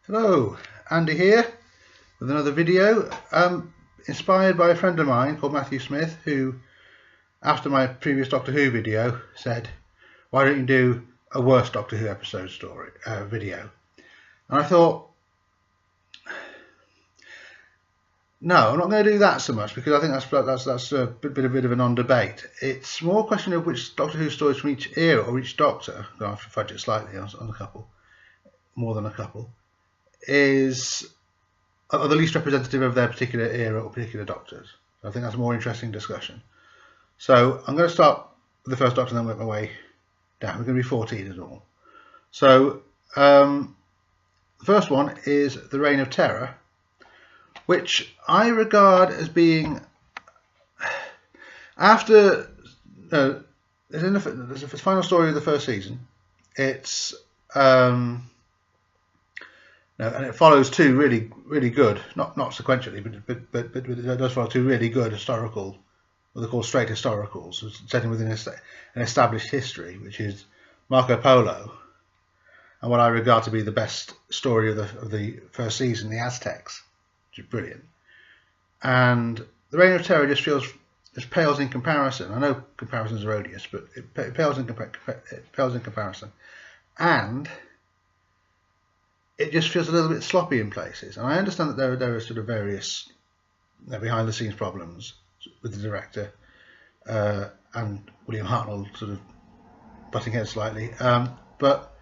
Hello, Andy here with another video, inspired by a friend of mine called Matthew Smith, who after my previous Doctor Who video said, why don't you do a worst Doctor Who episode video? And I thought, no, I'm not going to do that so much, because I think that's a bit of a non-debate. It's more a question of which Doctor Who stories from each era or each Doctor, I have to fudge it slightly on a couple, more than a couple, are the least representative of their particular era or particular Doctors. So I think that's a more interesting discussion. So I'm going to start with the first Doctor and then work my way down. We're going to be 14 in all. So the first one is the Reign of Terror, which I regard as being after there's the final story of the first season. It's and it follows two really good, not sequentially, but it does follow two really good historical, what they call straight historicals, setting within an established history, which is Marco Polo, and what I regard to be the best story of the first season, the Aztecs, which is brilliant. And the Reign of Terror just pales in comparison. I know comparisons are odious, but it pales in comparison, and it just feels a little bit sloppy in places. And I understand that there are sort of various behind the scenes problems with the director and William Hartnell sort of butting heads slightly, but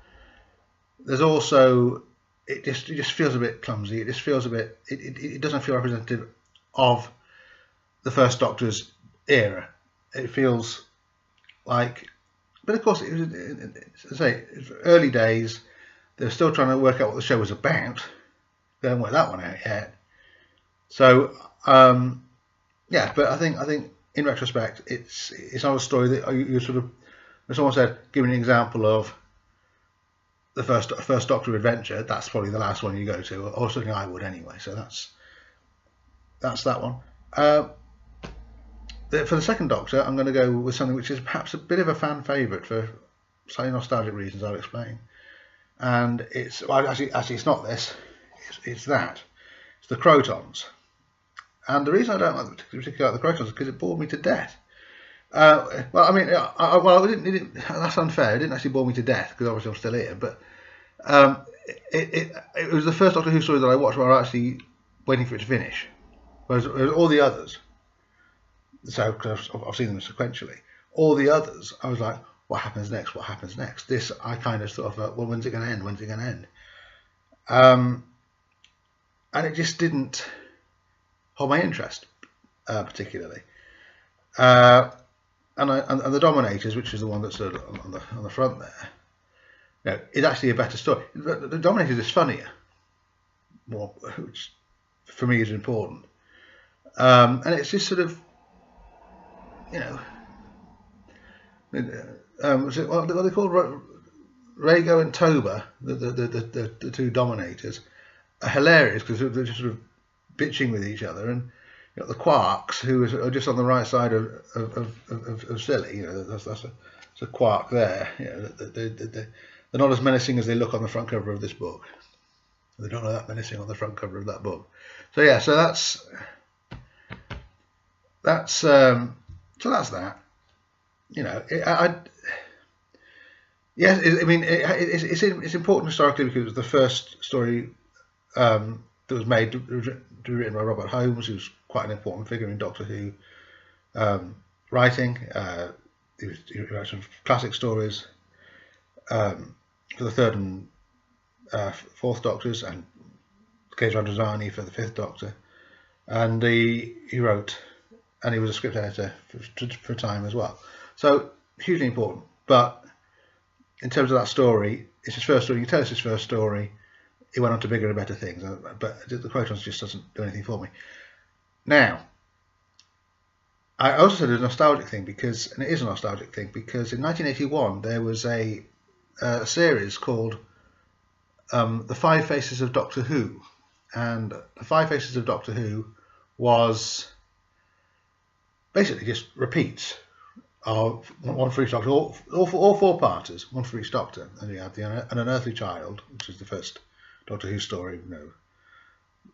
there's also it just feels a bit clumsy. It just feels a bit it doesn't feel representative of the first Doctor's era. It feels like, but of course it was, as I say, it was early days. They're still trying to work out what the show was about. They haven't worked that one out yet. So yeah, but I think in retrospect, it's not a story that you sort of, as someone said, give me an example of the first Doctor adventure. That's probably the last one you go to, or something I would anyway. So that's that one. For the second Doctor, I'm going to go with something which is perhaps a bit of a fan favourite for slightly nostalgic reasons. I'll explain. And it's actually it's not this, it's that. It's the Crotons. And the reason I don't particularly like the Crotons is because it bored me to death. Well, I mean, that's unfair. It didn't actually bore me to death because obviously I'm still here. But it was the first Doctor Who story that I watched where I was actually waiting for it to finish. Whereas all the others, so because I've seen them sequentially, all the others I was like, what happens next? What happens next? This I kind of thought of, well, when's it going to end? When's it going to end? And it just didn't hold my interest particularly. And the Dominators, which is the one that's on the front there, is actually a better story. The Dominators is funnier, which for me is important. And it's just sort of, what they called Rhaego and Toba, the two Dominators, are hilarious because they're just sort of bitching with each other, and the Quarks, who are just on the right side of silly. That's a Quark there. They're not as menacing as they look on the front cover of this book. They don't look that menacing on the front cover of that book. So yeah, so that's that. It's important historically because it was the first story that was made, written by Robert Holmes, who's quite an important figure in Doctor Who writing. He wrote some classic stories for the third and fourth Doctors, and Gage Ramazani for the fifth Doctor, and he wrote, and he was a script editor for a time as well. So hugely important. But in terms of that story, it's his first story. You can tell it's his first story. He went on to bigger and better things, but the Crotons just doesn't do anything for me. Now, I also said it's a nostalgic thing because, and it is a nostalgic thing because in 1981 there was a series called The Five Faces of Doctor Who, and The Five Faces of Doctor Who was basically just repeats of one for each Doctor, all four parters, one for each Doctor. And you had the An Unearthly Child, which was the first Doctor Who story.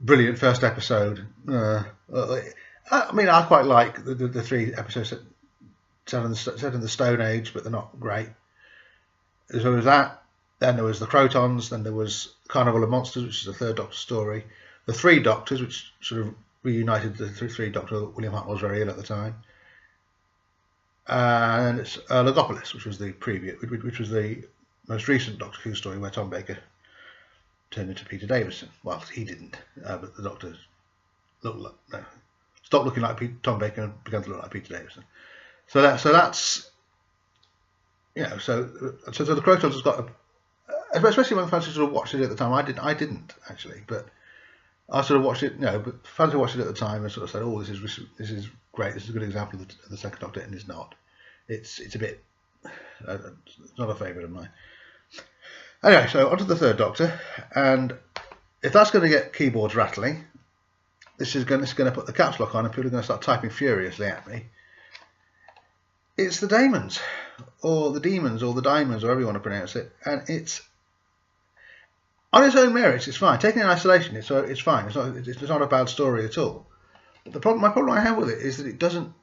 Brilliant first episode. I mean, I quite like the 3 episodes set in the Stone Age, but they're not great. So there was that. Then there was the Crotons. Then there was Carnival of Monsters, which is the 3rd Doctor story. The 3 Doctors, which sort of reunited the 3 Doctor. William Hartnell was very ill at the time. And it's Logopolis, which was the previous, which was the most recent Doctor Who story where Tom Baker turned into Peter Davison. Well, he didn't, but the Doctor stopped looking like Tom Baker and began to look like Peter Davison. So that's so the Crotons has got especially when fans sort of watched it at the time. I didn't actually, but I sort of watched it. But fans who watched it at the time and sort of said, "Oh, this is great. This is a good example of the 2nd Doctor," and it's not. It's a bit. It's not a favourite of mine. Anyway, so onto the 3rd Doctor, and if that's going to get keyboards rattling, this is going to put the caps lock on, and people are going to start typing furiously at me. It's the Daemons, or the Demons, or the Diamonds, or however you want to pronounce it, and it's on its own merits. It's fine. Taken in isolation, it's fine. It's not a bad story at all. My problem I have with it is that it doesn't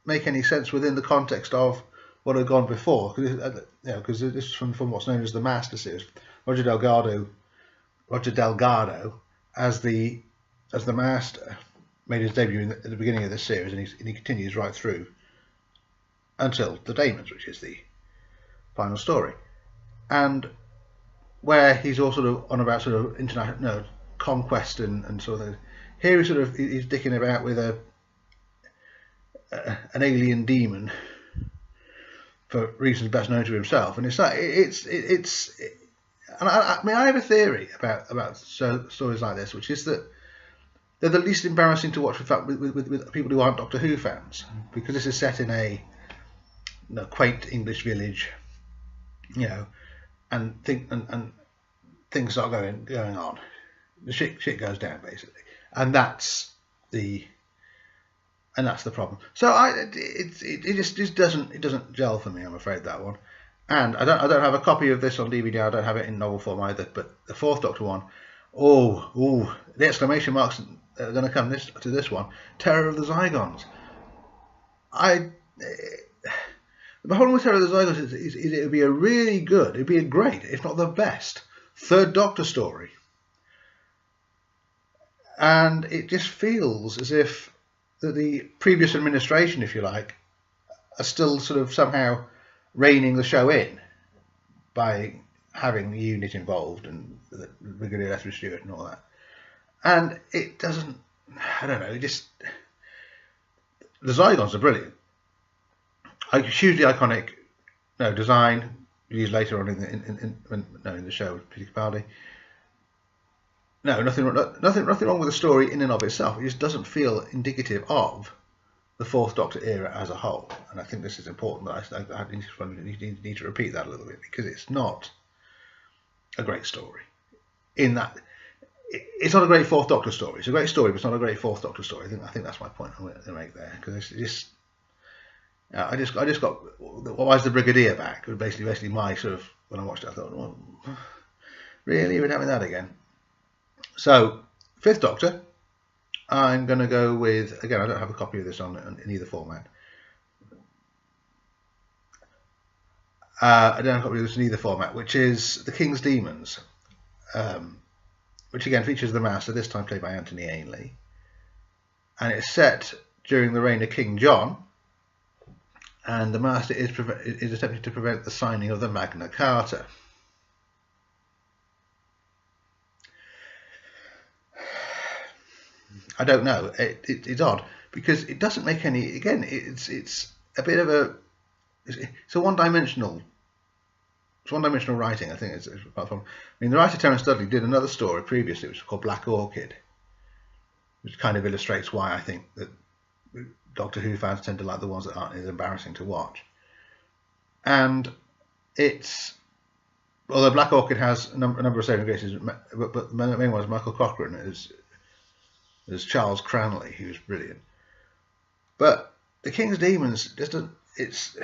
make any sense within the context of what had gone before, because this is from what's known as the Master series. Roger Delgado as the Master made his debut at the beginning of this series, and he continues right through until the Daemons, which is the final story, and where he's all sort of on about sort of international conquest and sort of. Here he's dicking about with an alien demon for reasons best known to himself, and and I mean, I have a theory about stories like this, which is that they're the least embarrassing to watch with people who aren't Doctor Who fans, because this is set in a quaint English village, and things start going on. The shit goes down basically, and that's the problem. So it just doesn't gel for me, I'm afraid, that one. And I don't have a copy of this on DVD. I don't have it in novel form either. But the 4th Doctor one, the exclamation marks are going to come to this one. Terror of the Zygons. The problem with Terror of the Zygons is it would be a really good, it'd be a great, if not the best, 3rd Doctor story. And it just feels as if the previous administration, if you like, are still sort of somehow reining the show in by having the unit involved and Brigadier Lethbridge Stewart and all that. And it doesn't, I don't know, the Zygons are brilliant. Hugely iconic design used later on in the show with Peter Capaldi. No, nothing wrong with the story in and of itself. It just doesn't feel indicative of the 4th Doctor era as a whole. And I think this is important that I need to repeat that a little bit, because it's not a great story. In that, it's not a great 4th Doctor story. It's a great story, but it's not a great 4th Doctor story. I think that's my point I'm going to make there, because it's just. I just got. Why is the Brigadier back? It was basically my sort of, when I watched it, I thought, well, really, we're having that again. So, 5th Doctor, I'm going to go with, again, I don't have a copy of this in either format. I don't have a copy of this in either format, which is The King's Demons, which again features the Master, this time played by Anthony Ainley. And it's set during the reign of King John, and the Master is attempting to prevent the signing of the Magna Carta. I don't know. It's odd because it doesn't make any. Again, it's a bit of a. It's a one-dimensional. It's one-dimensional writing. I think it's apart from. I mean, the writer Terence Dudley did another story previously, which was called Black Orchid, which kind of illustrates why I think that Doctor Who fans tend to like the ones that aren't as embarrassing to watch. And it's. Although Black Orchid has a number of saving graces, but the main one is Michael Cochrane as Charles Cranley, who's brilliant. But the King's Demons it's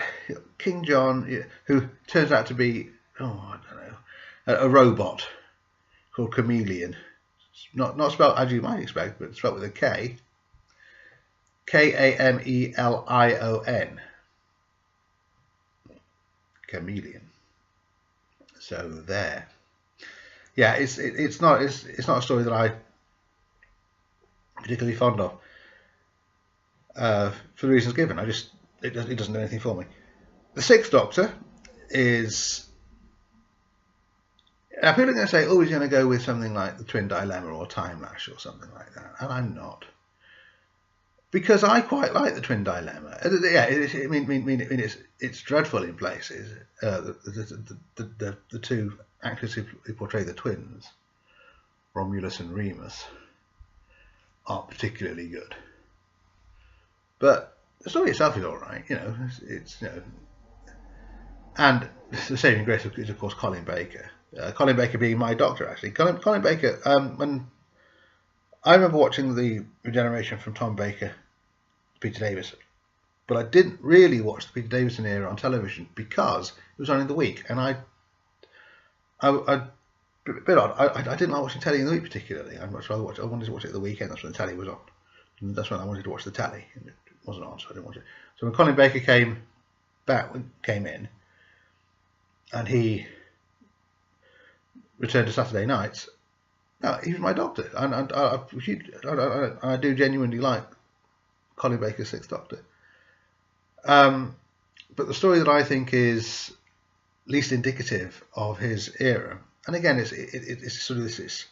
King John, who turns out to be I don't know, a robot called Chameleon. It's not spelled as you might expect, but it's spelled with a K. Kamelion. Chameleon. So there. Yeah, it's not a story that I particularly fond of. For the reasons given, it doesn't do anything for me. The Sixth Doctor is. Now people are going to say, oh, he's going to go with something like the Twin Dilemma or Time Lash or something like that, and I'm not, because I quite like the Twin Dilemma. Yeah, it's dreadful in places. The two actors who portray the twins, Romulus and Remus, aren't particularly good. But the story itself is all right, it's and the saving grace is of course Colin Baker. Colin Baker being my Doctor, actually. Colin Baker. When I remember watching the regeneration from Tom Baker, Peter Davison, but I didn't really watch the Peter Davison era on television because it was on in the week, and I a bit odd. I didn't like watching telly in the week particularly. I wanted to watch it at the weekend. That's when the telly was on. And that's when I wanted to watch the telly. It wasn't on, so I didn't watch it. So when Colin Baker came in, and he returned to Saturday nights, no, he was my Doctor, and I do genuinely like Colin Baker's Sixth Doctor. But the story that I think is least indicative of his era, and again, it's sort of this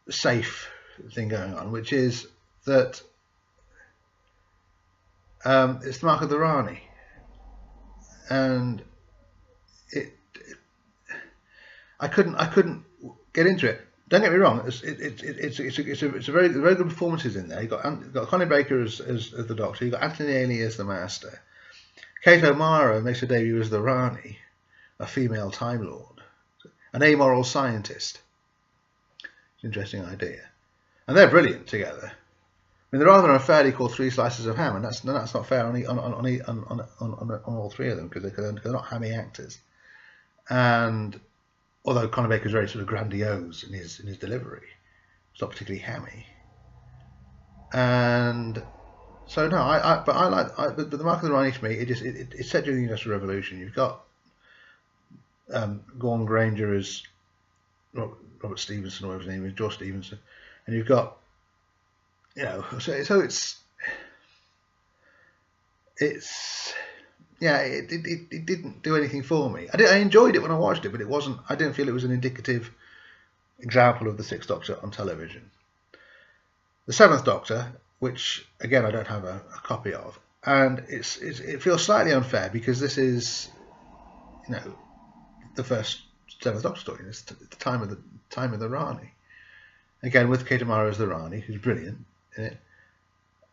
safe thing going on, which is that it's the Mark of the Rani, and I couldn't get into it. Don't get me wrong. It's a very good performances in there. You got Colin Baker as the Doctor. You got Anthony Ainley as the Master. Kate O'Mara makes her debut as the Rani, a female Time Lord, an amoral scientist. It's an interesting idea, and they're brilliant together. I mean, they're rather unfairly called Three Slices of Ham, and that's not fair on all three of them, because they're not hammy actors. And although Colin Baker is very sort of grandiose in his delivery, it's not particularly hammy. And so no, but the Mark of the Rani to me, it's set during the Industrial Revolution. You've got Gordon Granger as Robert Stevenson, or whatever his name is, George Stevenson, and you've got, so it's yeah, it didn't do anything for me. I enjoyed it when I watched it, but I didn't feel it was an indicative example of the Sixth Doctor on television. The Seventh Doctor, which again I don't have a copy of, and it feels slightly unfair because this is, the first Seventh Doctor story. It's the time of the Rani, again with Kate O'Mara as the Rani, who's brilliant in it.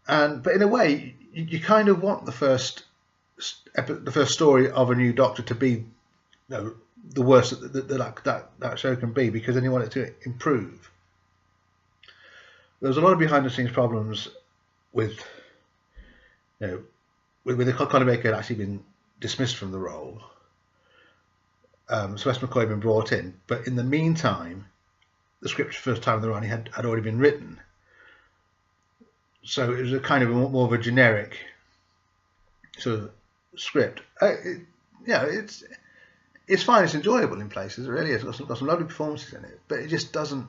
But in a way, you kind of want the first story of a new Doctor to be, the worst that show can be, because then you want it to improve. There's a lot of behind the scenes problems with the Colin Baker had actually been dismissed from the role. Sylvester McCoy had been brought in, but in the meantime, the script for First Time of the Rani had already been written. So it was a kind of more of a generic sort of script. It's fine. It's enjoyable in places. It really is. It's got some lovely performances in it, but it just doesn't.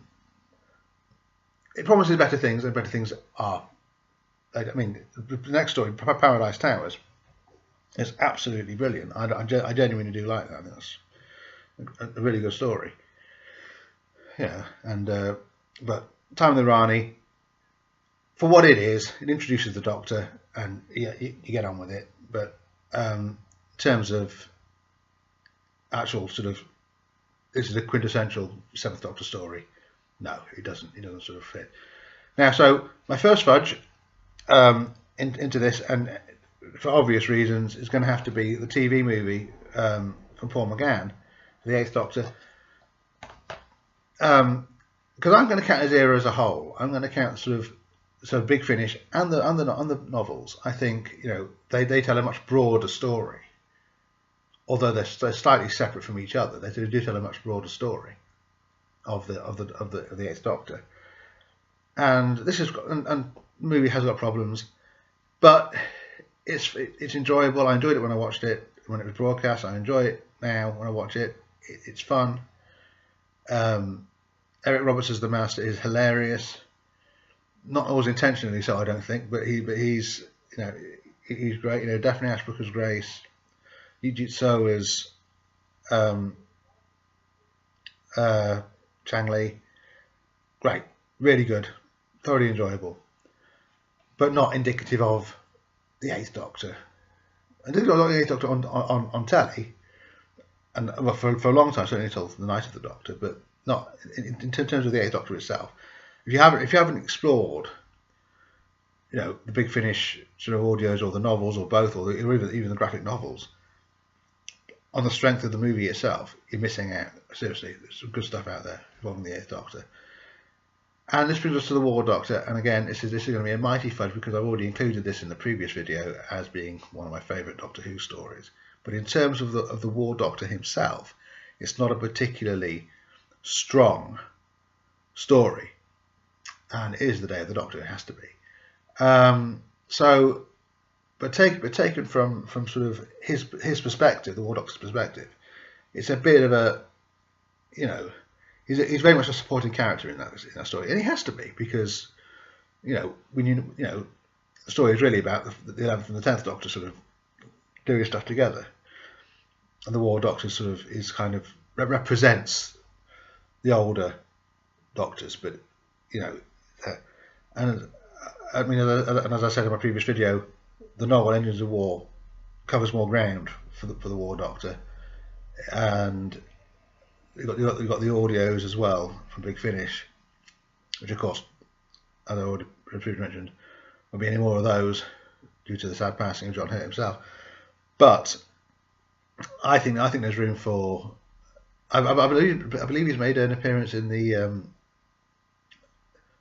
It promises better things, and better things are. I mean, the next story, Paradise Towers, is absolutely brilliant. I genuinely do like that. I think that's a really good story. Yeah, and but Time of the Rani, for what it is, it introduces the Doctor, and you get on with it. But in terms of actual sort of, this is a quintessential Seventh Doctor story. No, it doesn't sort of fit. Now, so my first fudge into this, and for obvious reasons, is going to have to be the TV movie from Paul McGann, the Eighth Doctor. Because I'm going to count his era as a whole. I'm going to count sort of Big Finish and the novels. I think they tell a much broader story, although they're slightly separate from each other. They do tell a much broader story. of the Eighth Doctor. And this is and the movie has got problems, but it's enjoyable. I enjoyed it when I watched it when it was broadcast. I enjoy it now when I watch it. It's fun. Eric Roberts as the Master is hilarious. Not always intentionally so, I don't think, but he's he's great. Daphne Ashbrook as Grace. Yijit So as Chang Li. Great, really good, thoroughly enjoyable, but not indicative of the Eighth Doctor. I did got the Eighth Doctor on telly, and well, for a long time, certainly until the Night of the Doctor, but not in terms of the Eighth Doctor itself. If you haven't explored, the Big Finish sort of audios or the novels or both, or even the graphic novels, on the strength of the movie itself, you're missing out. Seriously, there's some good stuff out there involving the Eighth Doctor. And this brings us to the War Doctor, and again, this is going to be a mighty fudge because I've already included this in the previous video as being one of my favourite Doctor Who stories. But in terms of the War Doctor himself, it's not a particularly strong story, and it is the Day of the Doctor. It has to be. But taken from sort of his perspective, the War Doctor's perspective, it's a bit of a, he's very much a supporting character in that story, and he has to be because, when the story is really about the 11th and the 10th Doctor sort of doing stuff together, and the War Doctor sort of is kind of represents the older Doctors, but and I mean, and as I said in my previous video, the novel Engines of War covers more ground for the War Doctor, and you've got the audios as well from Big Finish, which of course, as I already mentioned, won't be any more of those due to the sad passing of John Hurt himself. But I think there's room for. I believe he's made an appearance in the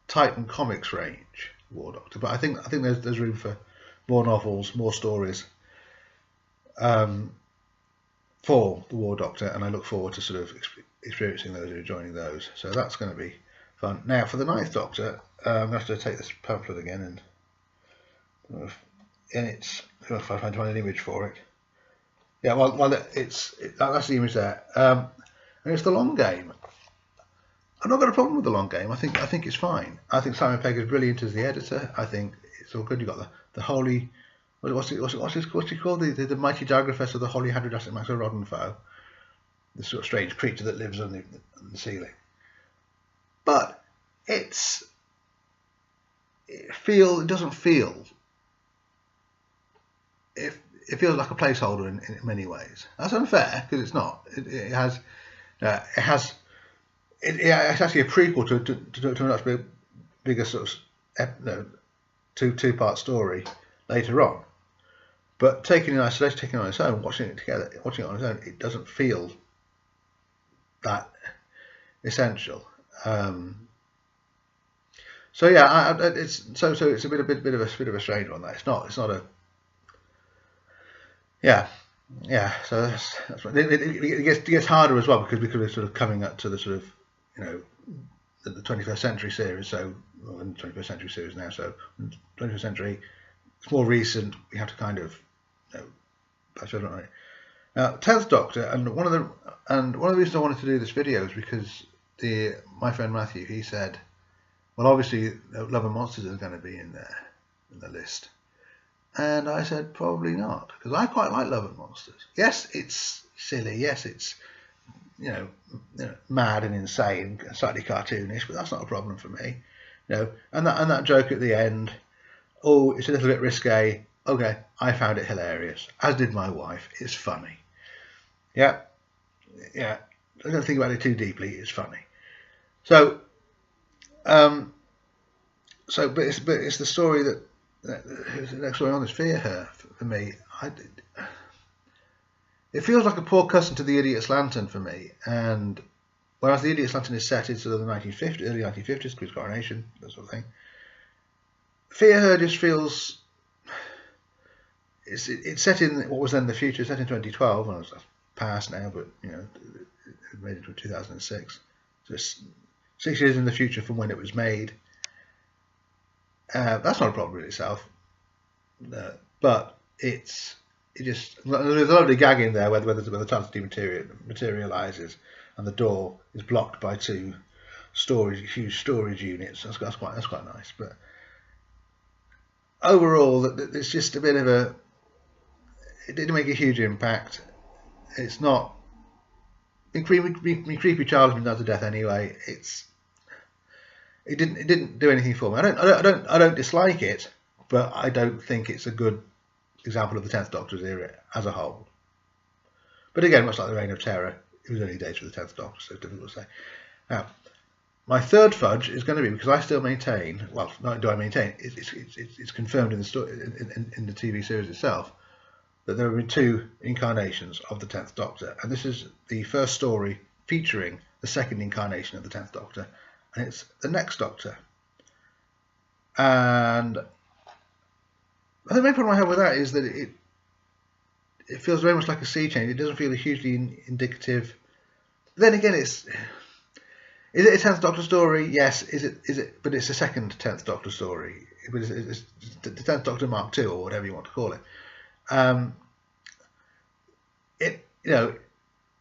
Titan Comics range, War Doctor. But I think there's room for more novels, more stories for the War Doctor, and I look forward to sort of experiencing those and joining those. So that's going to be fun. Now for the Ninth Doctor, I'm going to have to take this pamphlet again and it's if I find an image for it. Yeah, well, that's the image there, and it's the long game. I've not got a problem with the long game. I think it's fine. I think Simon Pegg is brilliant as the editor. I think it's all good. You've got the holy, what's it called? The mighty diagraphess of the Holy Hadrodatic Maxwell Roddenfoe, the sort of strange creature that lives on the ceiling. But it doesn't feel. It feels like a placeholder in many ways. That's unfair because it's not. It's actually a prequel to a much bigger sort of two-part story later on. But taken in isolation, taken on its own, watching it on its own, it doesn't feel that essential. So yeah, it's a bit of a strange one. That it's not a. Yeah. So that's right. It gets harder as well because we're sort of coming up to the sort of the 21st century series. So we're in the 21st century series now. So 21st century, it's more recent. We have to kind of patch it on it. Now 10th Doctor, and one of the reasons I wanted to do this video is because my friend Matthew, he said, well, obviously Love and Monsters is going to be in there in the list. And I said, probably not, because I quite like Love and Monsters. Yes, it's silly. Yes, it's mad and insane, and slightly cartoonish, but that's not a problem for me. And that joke at the end, oh, it's a little bit risque. Okay, I found it hilarious, as did my wife. It's funny. Yeah. I don't think about it too deeply. It's funny. So, but it's the story that. The next story on is Fear Her for me. It feels like a poor cousin to The Idiot's Lantern for me, and whereas The Idiot's Lantern is set in sort of the early 1950s, Queen's Coronation, that sort of thing, Fear Her just feels it's set in what was then the future, set in 2012, and it's past now, but it made it to 2006. Just 6 years in the future from when it was made. That's not a problem in itself, but it just, there's a lovely gag in there where the TARDIS materializes and the door is blocked by two huge storage units. That's quite nice. But overall, it's just a bit of a. It didn't make a huge impact. It's not. Creepy child has been done to death anyway. It didn't do anything for me. I don't dislike it, but I don't think it's a good example of the 10th Doctor's era as a whole. But again, much like the Reign of Terror, it was early days for the 10th Doctor, so it's difficult to say. Now, my third fudge is going to be, because I still maintain, well, not do I maintain, it's confirmed in the story, in the TV series itself, that there have been two incarnations of the 10th Doctor, and this is the first story featuring the second incarnation of the 10th Doctor, and it's the next Doctor. And the main problem I have with that is that it feels very much like a sea change. It doesn't feel hugely indicative. Then again, is it a 10th Doctor story? Yes. Is it? But it's a second 10th Doctor story. It's the 10th Doctor Mark II, or whatever you want to call it.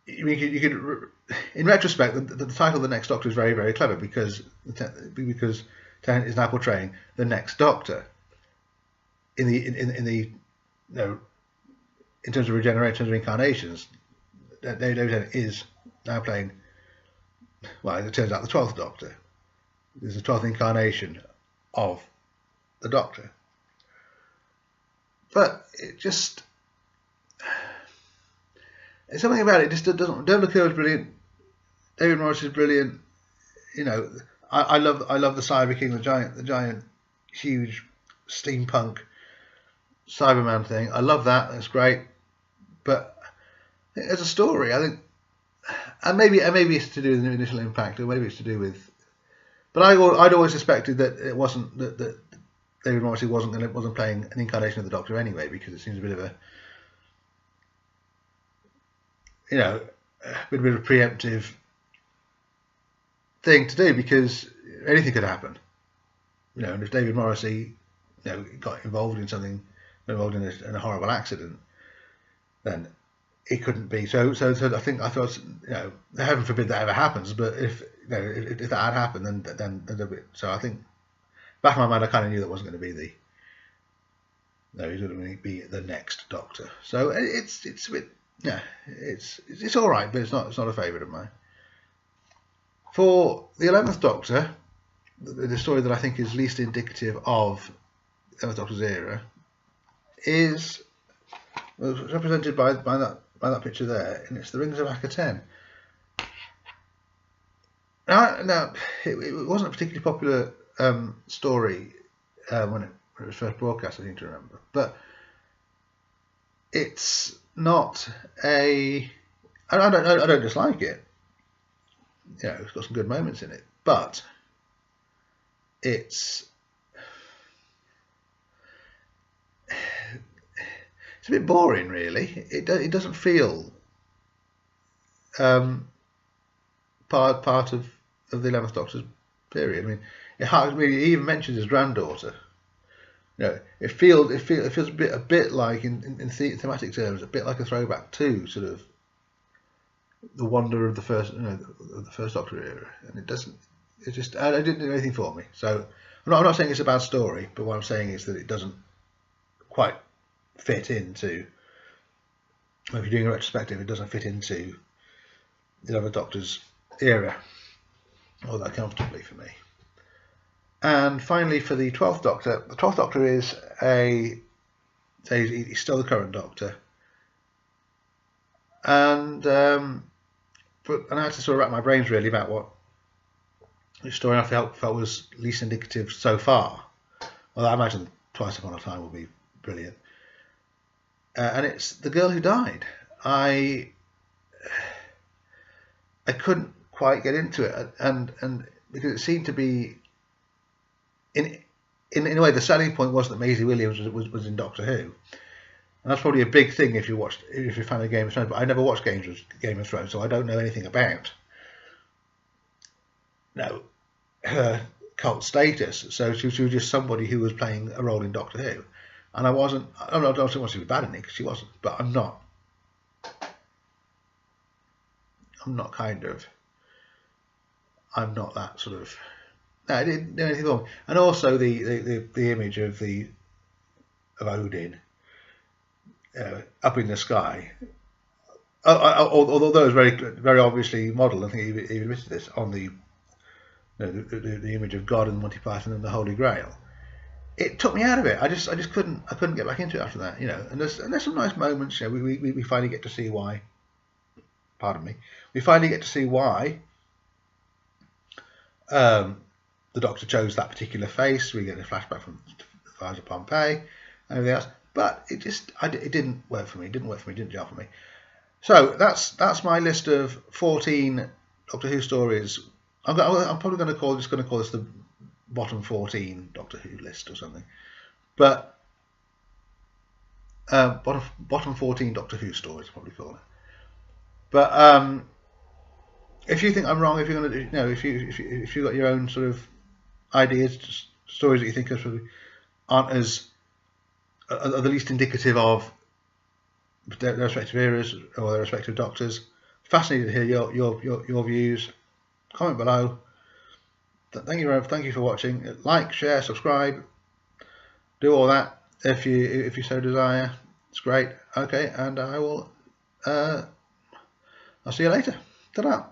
You could, in retrospect, the title of the next Doctor is very, very clever because Tennant is now portraying the next Doctor in terms of regeneration, in terms of incarnations. David Tennant is now playing, well, it turns out, the 12th Doctor. There's the 12th incarnation of the Doctor. But it just, it's something about it just doesn't. David McCurry is brilliant. David Morris is brilliant. I love the Cyber King, the giant, huge steampunk Cyberman thing. I love that. That's great. But as a story, I think, and maybe it's to do with the initial impact, or maybe it's to do with. But I'd always suspected that it wasn't that David Morrissey wasn't playing an incarnation of the Doctor anyway, because it seems a bit of a bit of a preemptive thing to do, because anything could happen. And if David Morrissey got involved in something, in a horrible accident, then it couldn't be. So I thought, heaven forbid that ever happens, but if that had happened, then a bit. So I think back in my mind, I kind of knew that wasn't going to be he's going to be the next Doctor. So it's a bit, it's all right, but it's not a favourite of mine. For the 11th Doctor, the story that I think is least indicative of the 11th Doctor's era is represented by that picture there, and it's the Rings of Akaten. Now it wasn't a particularly popular story when it was first broadcast, I seem to remember, but it's not I don't dislike it. It's got some good moments in it, but it's a bit boring, really. It doesn't feel part of the 11th Doctor's period. I mean, he even mentions his granddaughter. It feels a bit like, in thematic terms, a bit like a throwback to sort of the wonder of the first Doctor era, and it didn't do anything for me. So I'm not saying it's a bad story, but what I'm saying is that it doesn't quite fit into, if you're doing a retrospective, it doesn't fit into the other Doctor's era all that comfortably for me. And finally, for the 12th Doctor, the 12th Doctor is he's still the current Doctor, and I had to sort of wrap my brains really about which story I felt was least indicative so far. Well, I imagine Twice Upon a Time will be brilliant. And it's The Girl Who Died. I couldn't quite get into it, and because it seemed to be, in a way, the selling point was that Maisie Williams was in Doctor Who, and that's probably a big thing if you're a fan of Game of Thrones. But I never watched Game of Thrones, so I don't know anything about know, her cult status. So she was just somebody who was playing a role in Doctor Who, and I wasn't. I'm not saying she was bad in it, because she wasn't. But I'm not kind of. I'm not that sort of. No, I didn't do anything wrong. And also the image of Odin up in the sky. Although it was very obviously modelled, I think he admitted this on the image of God and Monty Python and the Holy Grail. It took me out of it. I just couldn't get back into it after that. And there's some nice moments. We finally get to see why. Pardon me. We finally get to see why the Doctor chose that particular face. We get a flashback from the fires of Pompeii and everything else. But it didn't work for me. It didn't gel for me. So that's my list of 14 Doctor Who stories. I'm probably going to call this the bottom 14 Doctor Who list or something. But bottom 14 Doctor Who stories, I'll probably call it. But if you think I'm wrong, if you're going to if you've got your own sort of ideas, stories that you think aren't as are the least indicative of their respective eras or their respective doctors, fascinated to hear your views. Comment below. Thank you for watching. Like, share, subscribe, do all that if you so desire. It's great. Okay, and I'll see you later. Ta-da.